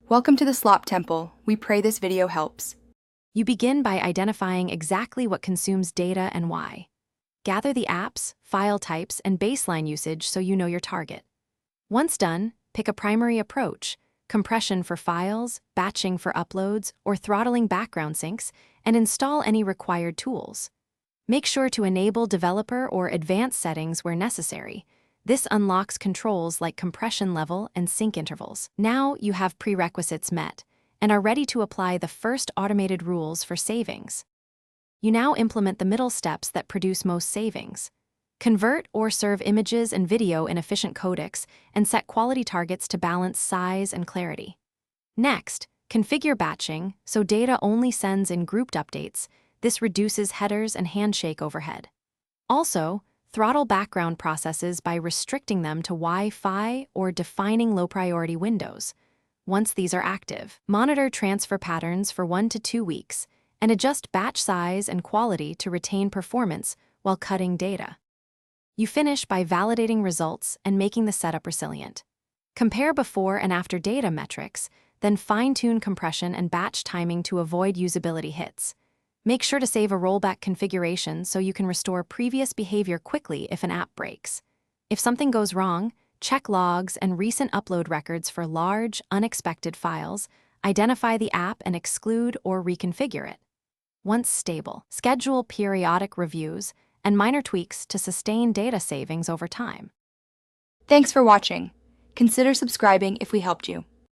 Welcome to the Slop Temple. We pray this video helps. You begin by identifying exactly what consumes data and why. Gather the apps, file types, and baseline usage so you know your target. Once done, pick a primary approach: compression for files, batching for uploads, or throttling background syncs, and install any required tools. Make sure to enable developer or advanced settings where necessary. This unlocks controls like compression level and sync intervals. Now you have prerequisites met and are ready to apply the first automated rules for savings. You now implement the middle steps that produce most savings. Convert or serve images and video in efficient codecs and set quality targets to balance size and clarity. Next, configure batching so data only sends in grouped updates. This reduces headers and handshake overhead. Also, throttle background processes by restricting them to Wi-Fi or defining low-priority windows. Once these are active, monitor transfer patterns for 1 to 2 weeks and adjust batch size and quality to retain performance while cutting data. You finish by validating results and making the setup resilient. Compare before and after data metrics, then fine-tune compression and batch timing to avoid usability hits. Make sure to save a rollback configuration so you can restore previous behavior quickly if an app breaks. If something goes wrong, check logs and recent upload records for large, unexpected files, identify the app and exclude or reconfigure it. Once stable, schedule periodic reviews and minor tweaks to sustain data savings over time. Thanks for watching. Consider subscribing if we helped you.